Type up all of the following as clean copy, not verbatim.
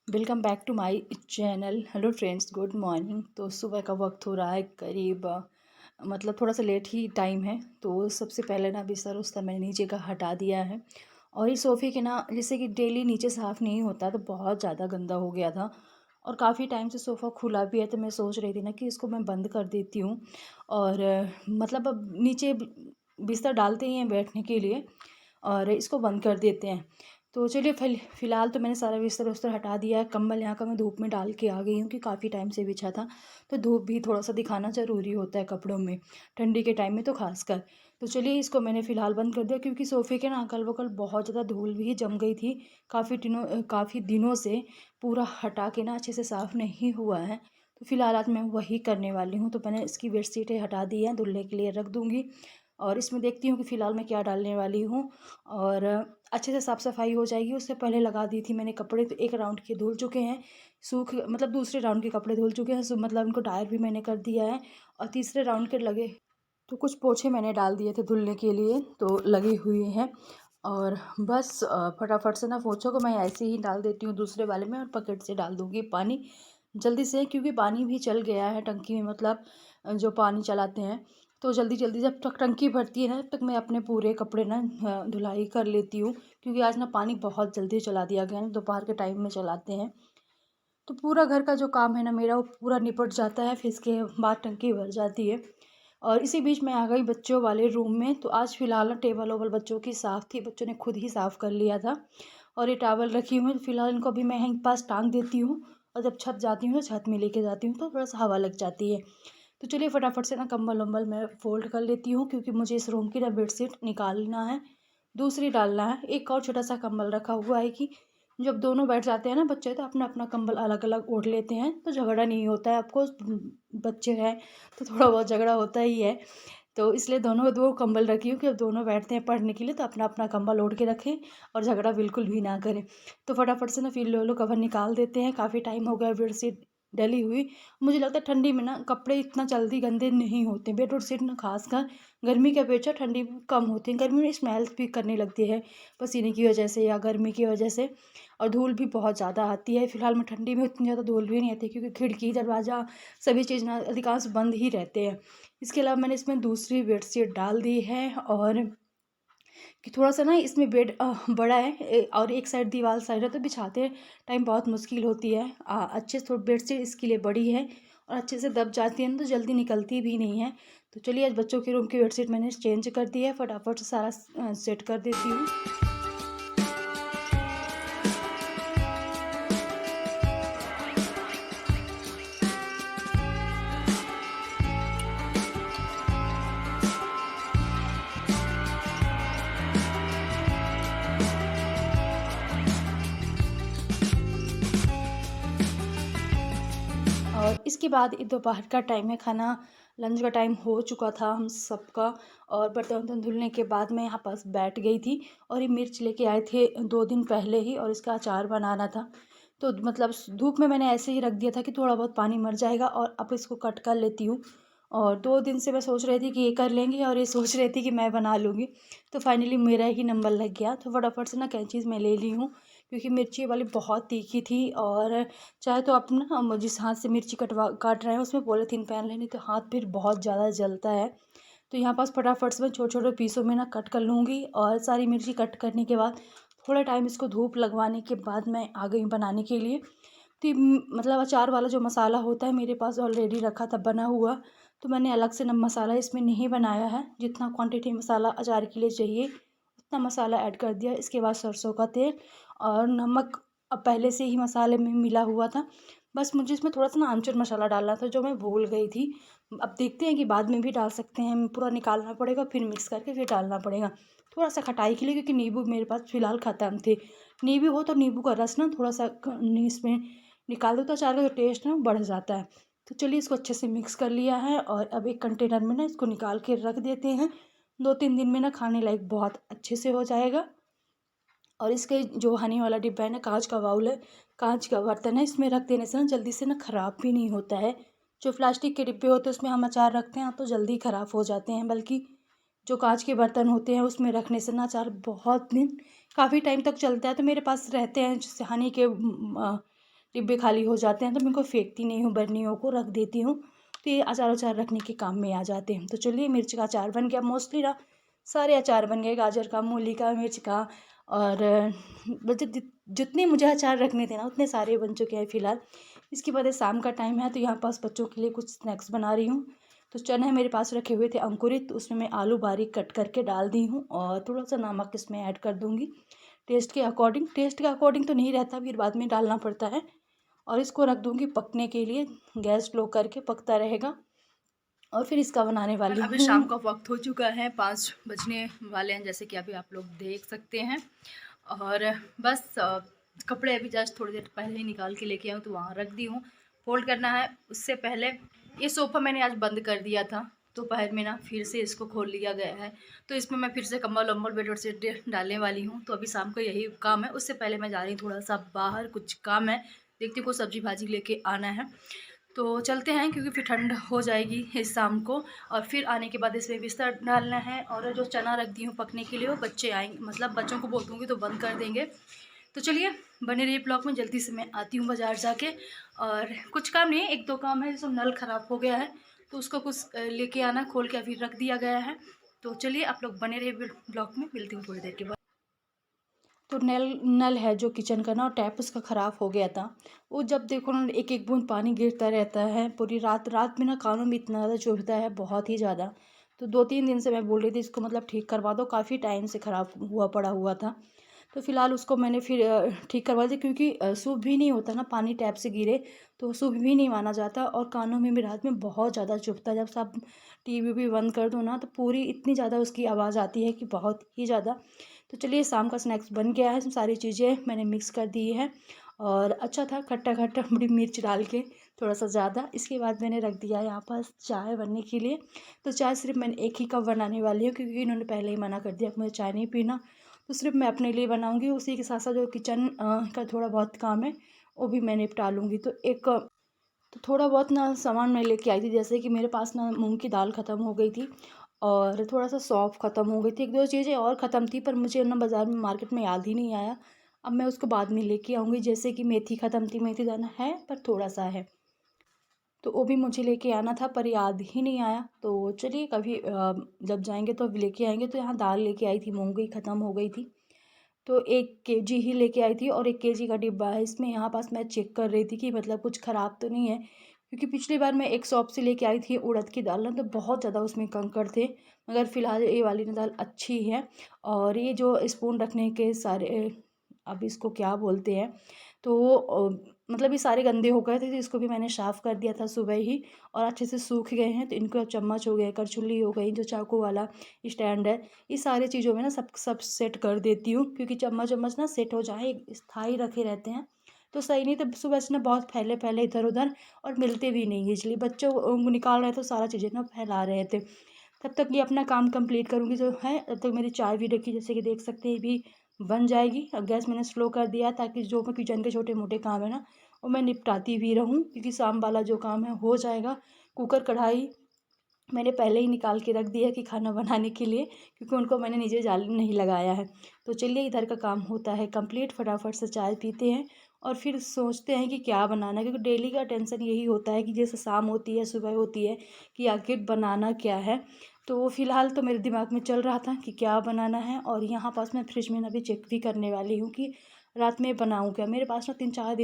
Welcome back to my channel. Hello friends, good morning. तो सुबह का वक्त हो रहा है करीब मतलब थोड़ा सा लेट ही टाइम है। तो सबसे पहले ना बिस्तर उस्तर मैंने नीचे का हटा दिया है। और इस सोफ़े के ना जैसे कि डेली नीचे साफ़ नहीं होता तो बहुत ज़्यादा गंदा हो गया था। और काफ़ी टाइम से सोफ़ा खुला भी है तो मैं सोच रही थी ना कि इसको मैं बंद कर देती हूँ। और मतलब अब नीचे बिस्तर डालते ही हैं बैठने के लिए और इसको बंद कर देते हैं। तो चलिए फ़िलहाल तो मैंने सारा बिस्तर उस्तर हटा दिया है। कंबल यहाँ का मैं धूप में डाल के आ गई हूँ कि काफ़ी टाइम से बिछा था। तो धूप भी थोड़ा सा दिखाना ज़रूरी होता है कपड़ों में, ठंडी के टाइम में तो खासकर। तो चलिए इसको मैंने फ़िलहाल बंद कर दिया क्योंकि सोफ़े के ना अगल बगल बहुत ज़्यादा धूल भी जम गई थी। काफ़ी दिनों से पूरा हटा के ना अच्छे से साफ़ नहीं हुआ है। तो फ़िलहाल आज मैं वही करने वाली हूँ। तो मैंने इसकी बेडशीटें हटा दी हैं, धुलने के लिए रख दूँगी। और इसमें देखती हूँ कि फ़िलहाल मैं क्या डालने वाली हूँ। और अच्छे से साफ़ सफाई हो जाएगी। उससे पहले लगा दी थी मैंने कपड़े, तो एक राउंड के धुल चुके हैं। सूख मतलब दूसरे राउंड के कपड़े धुल चुके हैं, सो मतलब उनको ड्रायर भी मैंने कर दिया है। और तीसरे राउंड के लगे तो कुछ पोछे मैंने डाल दिए थे धुलने के लिए, तो लगे हुए हैं। और बस फटाफट से ना पोछों को मैं ऐसे ही डाल देती हूँ दूसरे वाले में और बकेट से डाल दूँगी पानी जल्दी से, क्योंकि पानी भी चल गया है टंकी में। मतलब जो पानी चलाते हैं तो जल्दी जल्दी जब तक टंकी भरती है ना तब तक मैं अपने पूरे कपड़े ना धुलाई कर लेती हूँ। क्योंकि आज ना पानी बहुत जल्दी चला दिया गया है, दोपहर के टाइम में चलाते हैं। तो पूरा घर का जो काम है ना मेरा वो पूरा निपट जाता है, फिर इसके बाद टंकी भर जाती है। और इसी बीच मैं आ गई बच्चों वाले रूम में। तो आज फ़िलहाल ना टेबल ओबल बच्चों की साफ़ थी, बच्चों ने खुद ही साफ़ कर लिया था। और ये टॉवल रखी हुई है, तो फ़िलहाल इनको अभी मैं यहीं पास टांग देती हूँ। और जब छत जाती हूँ तो छत में लेके जाती हूँ तो थोड़ा सा हवा लग जाती है। तो चलिए फटाफट से ना कंबल वम्बल मैं फ़ोल्ड कर लेती हूँ, क्योंकि मुझे इस रूम की ना बेडशीट निकालना है, दूसरी डालना है। एक और छोटा सा कंबल रखा हुआ है कि जब दोनों बैठ जाते हैं ना बच्चे तो अपना अपना कंबल अलग अलग ओढ़ लेते हैं तो झगड़ा नहीं होता है। आपको बच्चे हैं तो थोड़ा बहुत झगड़ा होता ही है। तो इसलिए दोनों दो कंबल रखी हूँ कि अब दोनों बैठते हैं पढ़ने के लिए तो अपना अपना कंबल ओढ़ के रखें और झगड़ा बिल्कुल भी ना करें। तो फटाफट से ना फिर लो कवर निकाल देते हैं। काफ़ी टाइम हो गया बेडशीट डली हुई। मुझे लगता है ठंडी में ना कपड़े इतना जल्दी गंदे नहीं होते। बेड और शीट ना खासकर गर्मी के अपेक्षा ठंडी में कम होती है। गर्मी में स्मेल भी करने लगती है पसीने की वजह से या गर्मी की वजह से। और धूल भी बहुत ज़्यादा आती है। फिलहाल में ठंडी में उतनी ज़्यादा धूल भी नहीं आती क्योंकि खिड़की दरवाज़ा सभी चीज़ ना अधिकांश बंद ही रहते हैं। इसके अलावा मैंने इसमें दूसरी बेडशीट डाल दी है। और कि थोड़ा-सा ना इसमें बेड बड़ा है और एक साइड दीवार साइड है तो बिछाते टाइम बहुत मुश्किल होती है। अच्छे से बेडशीट इसके लिए बड़ी है और अच्छे से दब जाती है ना तो जल्दी निकलती भी नहीं है। तो चलिए आज बच्चों के रूम की बेडशीट मैंने चेंज कर दी है, फटाफट से सारा सेट कर देती हूँ। और इसके बाद ये दोपहर का टाइम है, खाना लंच का टाइम हो चुका था हम सबका। और बर्तन वर्तन धुलने के बाद मैं यहाँ पास बैठ गई थी और ये मिर्च लेके आए थे 2 दिन पहले ही और इसका अचार बनाना था। तो मतलब धूप में मैंने ऐसे ही रख दिया था कि थोड़ा बहुत पानी मर जाएगा और अब इसको कट कर लेती हूँ। और 2 दिन से मैं सोच रही थी कि ये कर लेंगी और ये सोच रही थी कि मैं बना लूँगी। तो फाइनली मेरा ही नंबर लग गया। तो फटाफट से ना कैंचीज़ मैं ले ली हूँ क्योंकि मिर्ची वाली बहुत तीखी थी। और चाहे तो आप ना जिस हाथ से मिर्ची काट रहे हैं उसमें पॉलीथीन पहन लें, नहीं तो हाथ फिर बहुत ज़्यादा जलता है। तो यहाँ पास फटाफट से मैं छोटे छोटे पीसों में ना कट कर लूँगी। और सारी मिर्ची कट करने के बाद थोड़ा टाइम इसको धूप लगवाने के बाद मैं आ गई बनाने के लिए। तो मतलब अचार वाला जो मसाला होता है मेरे पास ऑलरेडी रखा था बना हुआ। तो मैंने अलग से नम मसाला इसमें नहीं बनाया है। जितना क्वांटिटी मसाला अचार के लिए चाहिए उतना मसाला ऐड कर दिया। इसके बाद सरसों का तेल और नमक अब पहले से ही मसाले में मिला हुआ था। बस मुझे इसमें थोड़ा सा ना आमचूर मसाला डालना था जो मैं भूल गई थी। अब देखते हैं कि बाद में भी डाल सकते हैं, पूरा निकालना पड़ेगा फिर मिक्स करके फिर डालना पड़ेगा। थोड़ा सा खटाई के लिए, क्योंकि नींबू मेरे पास फ़िलहाल ख़त्म थे। नींबू हो तो नींबू का रस ना थोड़ा सा इसमें निकाल दो तो अचार का जो टेस्ट है ना बढ़ जाता है। तो चलिए इसको अच्छे से मिक्स कर लिया है और अब एक कंटेनर में ना इसको निकाल के रख देते हैं। 2-3 दिन में ना खाने लायक बहुत अच्छे से हो जाएगा। और इसके जो हनी वाला डिब्बा है ना, कांच का बाउल है, कांच का बर्तन है, इसमें रख देने से ना जल्दी से ना ख़राब भी नहीं होता है। जो प्लास्टिक के डिब्बे होते हैं उसमें हम अचार रखते हैं तो जल्दी ख़राब हो जाते हैं, बल्कि जो कांच के बर्तन होते हैं उसमें रखने से ना अचार बहुत दिन काफ़ी टाइम तक चलता है। तो मेरे पास रहते हैं जैसे हनी के डिब्बे खाली हो जाते हैं तो मैं इनको फेंकती नहीं हूँ, बर्नियों को रख देती हूँ, तो ये अचार वचार रखने के काम में आ जाते हैं। तो चलिए मिर्च का अचार बन गया, मोस्टली ना सारे अचार बन गए, गाजर का, मूली का, मिर्च का, और जितने मुझे अचार रखने थे ना उतने सारे बन चुके हैं फ़िलहाल। इसके बाद शाम का टाइम है तो यहाँ पास बच्चों के लिए कुछ स्नैक्स बना रही हूँ। तो चने मेरे पास रखे हुए थे अंकुरित, तो उसमें मैं आलू बारीक कट करके डाल दी हूँ और थोड़ा सा नमक इसमें ऐड कर दूँगी टेस्ट के अकॉर्डिंग। टेस्ट के अकॉर्डिंग तो नहीं रहता, फिर बाद में डालना पड़ता है। और इसको रख दूँगी पकने के लिए, गैस स्लो करके पकता रहेगा। और फिर इसका बनाने वाली हूँ। अभी शाम का वक्त हो चुका है, 5 बजने वाले हैं जैसे कि अभी आप लोग देख सकते हैं। और बस कपड़े अभी जस्ट थोड़ी देर पहले ही निकाल के लेके आई हूँ तो वहाँ रख दी हूँ, फोल्ड करना है। उससे पहले ये सोफ़ा मैंने आज बंद कर दिया था, दोपहर में ना फिर से इसको खोल लिया गया है, तो इसमें मैं फिर से कंबल वम्बल बेड शीट डालने वाली हूँ। तो अभी शाम का यही काम है। उससे पहले मैं जा रही हूँ थोड़ा सा बाहर, कुछ काम है, देखती हूँ कुछ सब्जी भाजी लेके आना है, तो चलते हैं क्योंकि फिर ठंड हो जाएगी इस शाम को। और फिर आने के बाद इसमें बिस्तर डालना है, और जो चना रख दी हूँ पकने के लिए वो बच्चे आएंगे, मतलब बच्चों को बोल दूँगी तो बंद कर देंगे। तो चलिए बने रहिए ब्लॉग में, जल्दी से मैं आती हूँ बाज़ार जाके। और कुछ काम नहीं है, 1-2 काम है, जैसे नल ख़राब हो गया है तो उसको कुछ लेके आना, खोल के अभी रख दिया गया है। तो चलिए आप लोग बने रहिए ब्लॉग में, मिलती हूँ थोड़ी देर के बाद। तो नल नल है जो किचन का ना, टैप उसका ख़राब हो गया था। वो जब देखो ना एक एक बूंद पानी गिरता रहता है पूरी रात, रात में ना कानों में इतना ज़्यादा चुभता है, बहुत ही ज़्यादा। तो 2-3 दिन से मैं बोल रही थी इसको मतलब ठीक करवा दो, काफ़ी टाइम से ख़राब हुआ पड़ा हुआ था। तो फिलहाल उसको मैंने फिर ठीक करवा दिया, क्योंकि शुभ भी नहीं होता ना, पानी टैप से गिरे तो शुभ भी नहीं माना जाता। और कानों में भी रात में बहुत ज़्यादा चुभता है, जब सब टीवी भी बंद कर दो ना तो पूरी इतनी ज़्यादा उसकी आवाज़ आती है कि बहुत ही ज़्यादा। तो चलिए शाम का स्नैक्स बन गया है, इसमें सारी चीज़ें मैंने मिक्स कर दी है और अच्छा था, खट्टा खट्टा, बड़ी मिर्च डाल के थोड़ा सा ज़्यादा। इसके बाद मैंने रख दिया यहाँ पर चाय बनने के लिए। तो चाय सिर्फ मैंने एक ही कप बनाने वाली हूँ, क्योंकि इन्होंने पहले ही मना कर दिया कि मुझे चाय नहीं पीना। तो सिर्फ मैं अपने लिए बनाऊँगी, उसी के साथ साथ जो किचन का थोड़ा बहुत काम है वो भी मैं निपटा लूँगी। तो थोड़ा बहुत ना सामान मैं लेके आई थी, जैसे कि मेरे पास ना मूंग की दाल ख़त्म हो गई थी और थोड़ा सा सौंफ ख़त्म हो गई थी, 1-2 चीज़ें और ख़त्म थी, पर मुझे ना बाज़ार में मार्केट में याद ही नहीं आया। अब मैं उसको बाद में लेके आऊँगी। जैसे कि मेथी ख़त्म थी, मेथी दाना है पर थोड़ा सा है, तो वो भी मुझे लेके आना था पर याद ही नहीं आया। तो चलिए कभी जब जाएंगे तो अभी लेके आएंगे। तो यहाँ दाल लेके आई थी, मूंग की ख़त्म हो गई थी, तो 1 केजी ही लेके आई थी और 1 केजी का डिब्बा है इसमें। यहाँ पास मैं चेक कर रही थी कि मतलब कुछ ख़राब तो नहीं है, क्योंकि पिछली बार मैं एक शॉप से लेके आई थी उड़द की दाल ना, तो बहुत ज़्यादा उसमें कंकड़ थे। मगर फ़िलहाल ये वाली ना दाल अच्छी है। और ये जो स्पून रखने के सारे, अब इसको क्या बोलते हैं, तो मतलब ये सारे गंदे हो गए थे, तो इसको भी मैंने साफ़ कर दिया था सुबह ही और अच्छे से सूख गए हैं। तो इनको अब चम्मच हो गए, करछुली हो गई, जो चाकू वाला स्टैंड है, ये सारी चीज़ों में ना सब सेट कर देती हूँ, क्योंकि चम्मच वम्मच ना सेट हो जाए, स्थायी रखे रहते हैं तो सही। नहीं तो सुबह से ना बहुत फैले फैले इधर उधर और मिलते भी नहीं, इसलिए बच्चों निकाल रहे थे तो सारा चीज़ें ना फैला रहे थे। तब तक ये अपना काम कंप्लीट करूँगी जो है, तब तक मेरी चाय भी रखी, जैसे कि देख सकते हैं ये भी बन जाएगी। और गैस मैंने स्लो कर दिया ताकि जो मैं किचन के छोटे मोटे काम है ना वो मैं निपटाती भी रहूँ, क्योंकि शाम वाला जो काम है हो जाएगा। कुकर कढ़ाई मैंने पहले ही निकाल के रख दिया कि खाना बनाने के लिए, क्योंकि उनको मैंने नीचे जाल नहीं लगाया है। तो चलिए इधर का काम होता है कंप्लीट, फटाफट से चाय पीते हैं और फिर सोचते हैं कि क्या बनाना है, क्योंकि डेली का टेंशन यही होता है कि जैसे शाम होती है सुबह होती है कि आखिर बनाना क्या है। तो फ़िलहाल तो मेरे दिमाग में चल रहा था कि क्या बनाना है। और यहाँ पास मैं फ्रिज में अभी चेक भी करने वाली हूँ कि रात में बनाऊँ क्या। मेरे पास ना 3-4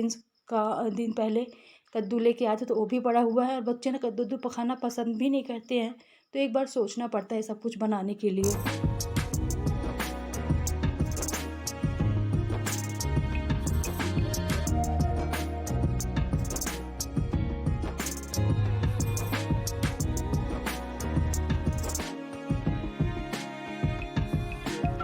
दिन पहले कद्दू लेके आए थे, तो वो भी पड़ा हुआ है और बच्चे ना कद्दू वद्दू खाना पसंद भी नहीं करते हैं, तो एक बार सोचना पड़ता है सब कुछ बनाने के लिए।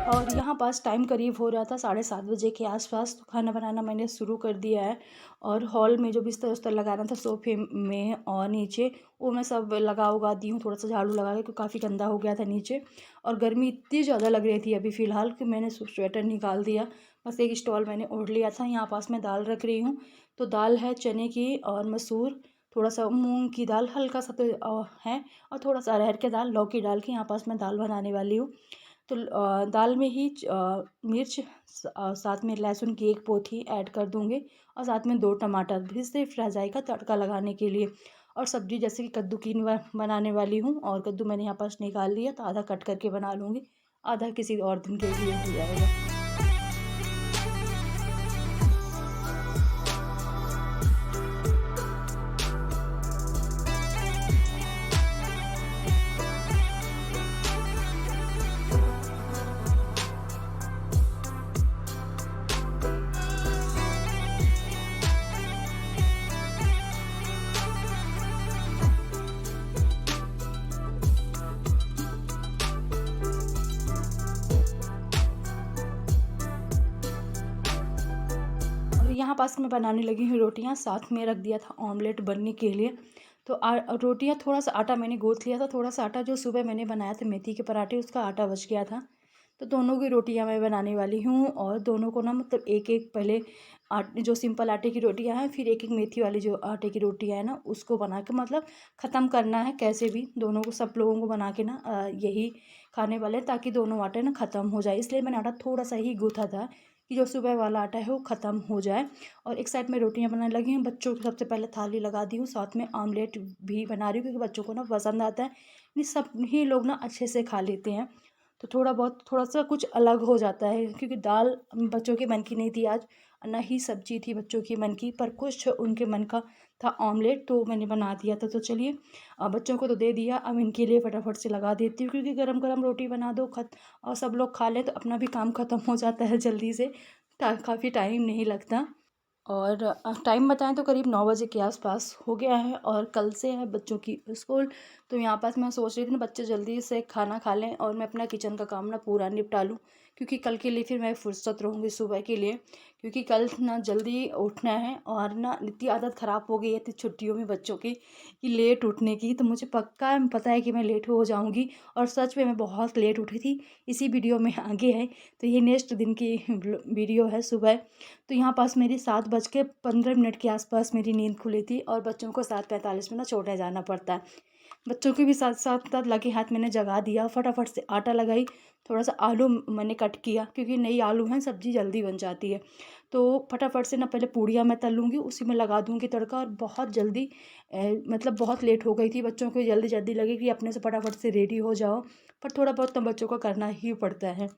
और यहाँ पास टाइम करीब हो रहा था 7:30 बजे के आसपास, तो खाना बनाना मैंने शुरू कर दिया है। और हॉल में जो बिस्तर उस्तर लगाना था सोफ़े में और नीचे, वो मैं सब लगा उगा दी हूँ, थोड़ा सा झाड़ू लगा के, क्योंकि काफ़ी गंदा हो गया था नीचे। और गर्मी इतनी ज़्यादा लग रही थी अभी फ़िलहाल कि मैंने स्वेटर निकाल दिया, बस एक स्टॉल मैंने ओढ़ लिया था। यहाँ पास मैं दाल रख रही हूँ, तो दाल है चने की और मसूर, थोड़ा सा मूंग की दाल, हल्का सा तो है, और थोड़ा सा अरहर की दाल, लौकी डाल के यहाँ पास मैं दाल बनाने वाली हूँ। तो दाल में ही मिर्च साथ में लहसुन की एक पोथी ऐड कर दूँगी और साथ में 2 टमाटर भी सिर्फ रह जाएगा तड़का लगाने के लिए। और सब्ज़ी जैसे कि कद्दू की बनाने वाली हूँ, और कद्दू मैंने यहाँ पास निकाल लिया, तो आधा कट करके बना लूँगी, आधा किसी और दिन के लिए हो जाएगा। और यहाँ पास मैं बनाने लगी हूँ रोटियाँ, साथ में रख दिया था ऑमलेट बनने के लिए। तो रोटियाँ, थोड़ा सा आटा मैंने गूँथ लिया था, थोड़ा सा आटा जो सुबह मैंने बनाया था मेथी के पराठे, उसका आटा बच गया था। तो दोनों की रोटियाँ मैं बनाने वाली हूँ, और दोनों को ना मतलब एक एक पहले जो सिंपल आटे की रोटियाँ हैं, फिर एक एक मेथी वाली जो आटे की रोटियाँ हैं ना, उसको बना के मतलब ख़त्म करना है कैसे भी, दोनों को सब लोगों को बना के ना यही खाने वाले हैं, ताकि दोनों आटे ना ख़त्म हो जाए। इसलिए मैंने आटा थोड़ा सा ही गूँथा था कि जो सुबह वाला आटा है वो ख़त्म हो जाए। और एक साइड में रोटियां बनाने लगी हूँ, बच्चों की सबसे पहले थाली लगा दी हूँ, साथ में आमलेट भी बना रही हूँ, क्योंकि बच्चों को ना पसंद आता है, नहीं सब ही लोग ना अच्छे से खा लेते हैं। तो थोड़ा सा कुछ अलग हो जाता है, क्योंकि दाल बच्चों के मन की नहीं थी आज, ना ही सब्जी थी बच्चों की मन की, पर कुछ उनके मन का था ऑमलेट, तो मैंने बना दिया था। तो चलिए, बच्चों को तो दे दिया, अब इनके लिए फटाफट से लगा देती हूँ, क्योंकि गरम गरम रोटी बना दो और सब लोग खा लें तो अपना भी काम ख़त्म हो जाता है जल्दी से, काफ़ी टाइम नहीं लगता। और टाइम बताएं तो करीब 9 बजे के आसपास हो गया है, और कल से है बच्चों की स्कूल। तो यहाँ पास मैं सोच रही थी ना, बच्चे जल्दी से खाना खा लें और मैं अपना किचन का काम ना पूरा निपटा लूँ, क्योंकि कल के लिए फिर मैं फुर्सत रहूँगी सुबह के लिए, क्योंकि कल ना जल्दी उठना है। और ना इतनी आदत ख़राब हो गई है इतनी छुट्टियों में बच्चों की, कि लेट उठने की, तो मुझे पक्का पता है कि मैं लेट हो जाऊँगी। और सच में मैं बहुत लेट उठी थी, इसी वीडियो में आगे है। तो ये नेक्स्ट दिन की वीडियो है सुबह। तो यहाँ पास मेरी 7:15 के आसपास मेरी नींद खुली थी, और बच्चों को 7:45 में ना छोड़ने जाना पड़ता है। बच्चों के भी साथ साथ साथ लगे हाथ मैंने जगा दिया, फटाफट से आटा लगाई, थोड़ा सा आलू मैंने कट किया, क्योंकि नई आलू हैं, सब्ज़ी जल्दी बन जाती है। तो फटाफट से ना पहले पूड़ियाँ मैं तल लूँगी, उसी में लगा दूँगी तड़का, और बहुत जल्दी मतलब बहुत लेट हो गई थी, बच्चों को जल्दी जल्दी लगे कि अपने से फटाफट से रेडी हो जाओ, पर थोड़ा बहुत तो बच्चों को करना ही पड़ता है।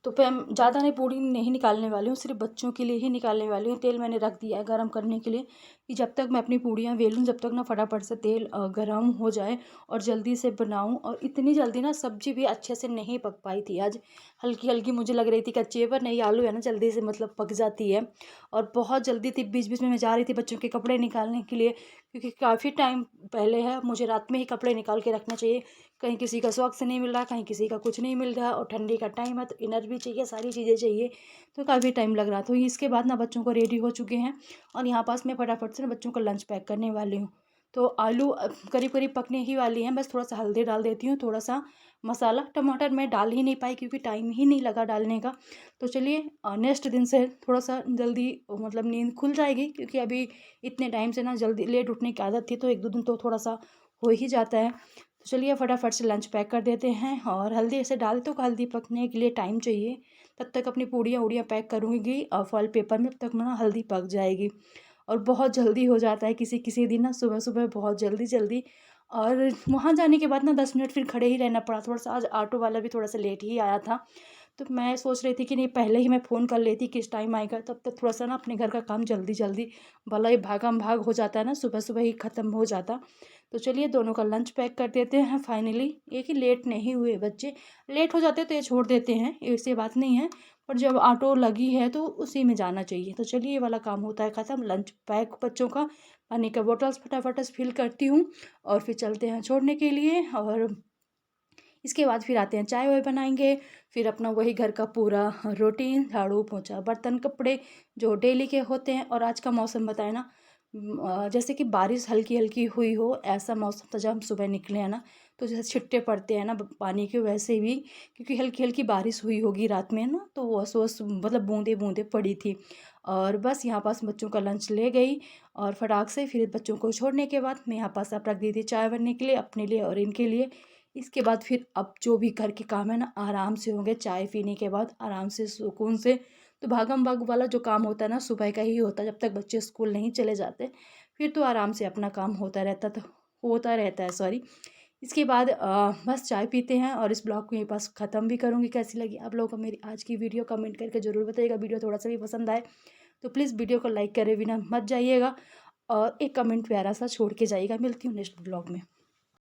तो फिर हम ज़्यादा नहीं, पूड़ी नहीं निकालने वाली हूँ, सिर्फ बच्चों के लिए ही निकालने वाली हूँ। तेल मैंने रख दिया है गरम करने के लिए, कि जब तक मैं अपनी पूड़ियाँ बेलूँ, जब तक ना फटाफट से तेल गरम हो जाए और जल्दी से बनाऊँ। और इतनी जल्दी ना सब्ज़ी भी अच्छे से नहीं पक पाई थी आज, हल्की हल्की मुझे लग रही थी कच्ची है, पर नहीं, आलू है ना जल्दी से मतलब पक जाती है। और बहुत जल्दी थी, बीच बीच में मैं जा रही थी बच्चों के कपड़े निकालने के लिए, क्योंकि काफ़ी टाइम पहले है, मुझे रात में ही कपड़े निकाल के रखना चाहिए, कहीं किसी का सॉक्स नहीं मिल रहा, कहीं किसी का कुछ नहीं मिल रहा, और ठंडी का टाइम है तो इनर भी चाहिए, सारी चीज़ें चाहिए, तो काफ़ी टाइम लग रहा। तो इसके बाद ना बच्चों को रेडी हो चुके हैं, और यहाँ पास मैं फटाफट से ना बच्चों का लंच पैक करने वाली हूँ। तो आलू करीब करीब पकने ही वाली हैं, बस थोड़ा सा हल्दी डाल देती हूँ, थोड़ा सा मसाला, टमाटर मैं डाल ही नहीं पाई क्योंकि टाइम ही नहीं लगा डालने का। तो चलिए, नेक्स्ट दिन से थोड़ा सा जल्दी मतलब नींद खुल जाएगी, क्योंकि अभी इतने टाइम से ना जल्दी लेट उठने की आदत थी, तो एक दो दिन तो थोड़ा सा हो ही जाता है। तो चलिए फटाफट से लंच पैक कर देते हैं, और हल्दी ऐसे डाल तो हल्दी पकने के लिए टाइम चाहिए, तब तक अपनी पूड़ियाँ उड़ियाँ पैक करूँगी और फॉइल पेपर में, तब तक ना हल्दी पक जाएगी। और बहुत जल्दी हो जाता है किसी किसी दिन ना, सुबह सुबह बहुत जल्दी जल्दी। और वहाँ जाने के बाद ना 10 मिनट फिर खड़े ही रहना पड़ा, थोड़ा सा आज ऑटो वाला भी थोड़ा सा लेट ही आया था। तो मैं सोच रही थी कि नहीं, पहले ही मैं फ़ोन कर लेती किस टाइम आएगा, तब तक थोड़ा सा ना अपने घर का काम जल्दी जल्दी, भला ही भागम भाग हो जाता है ना, सुबह सुबह ही ख़त्म हो जाता। तो चलिए, दोनों का लंच पैक कर देते हैं फाइनली। एक ही लेट नहीं हुए बच्चे, लेट हो जाते तो ये छोड़ देते हैं, ऐसी बात नहीं है, पर जब ऑटो लगी है तो उसी में जाना चाहिए। तो चलिए, ये वाला काम होता है ख़त्म, लंच पैक बच्चों का, पानी का बॉटल्स फटाफट से फिल करती हूँ, और फिर चलते हैं छोड़ने के लिए। और इसके बाद फिर आते हैं, चाय वाय बनाएंगे, फिर अपना वही घर का पूरा रूटीन, झाड़ू पोंछा बर्तन कपड़े जो डेली के होते हैं। और आज का मौसम बताए ना, जैसे कि बारिश हल्की हल्की हुई हो, ऐसा मौसम था जब हम सुबह निकले हैं ना, तो जैसे छिट्टे पड़ते हैं ना पानी के, वैसे भी, क्योंकि हल्की हल्की बारिश हुई होगी रात में ना, तो वो ओस मतलब बूंदे बूंदे पड़ी थी। और बस यहाँ पास बच्चों का लंच ले गई, और फटाक से फिर बच्चों को छोड़ने के बाद मैं यहाँ पास आप रख दी थी चाय बनने के लिए, अपने लिए और इनके लिए। इसके बाद फिर अब जो भी घर के काम है ना आराम से होंगे, चाय पीने के बाद आराम से सुकून से। तो भागम भाग वाला जो काम होता है ना सुबह का ही होता है, जब तक बच्चे स्कूल नहीं चले जाते फिर तो आराम से अपना काम होता रहता है, सॉरी। इसके बाद बस चाय पीते हैं और इस ब्लॉग को यहीं पास ख़त्म भी करूँगी। कैसी लगी आप लोगों को मेरी आज की वीडियो, कमेंट करके ज़रूर बताइएगा। वीडियो थोड़ा सा भी पसंद आए तो प्लीज़ वीडियो को लाइक करे बिना मत जाइएगा और एक कमेंट प्यारा सा छोड़ के जाइएगा। मिलती हूँ नेक्स्ट ब्लॉग में।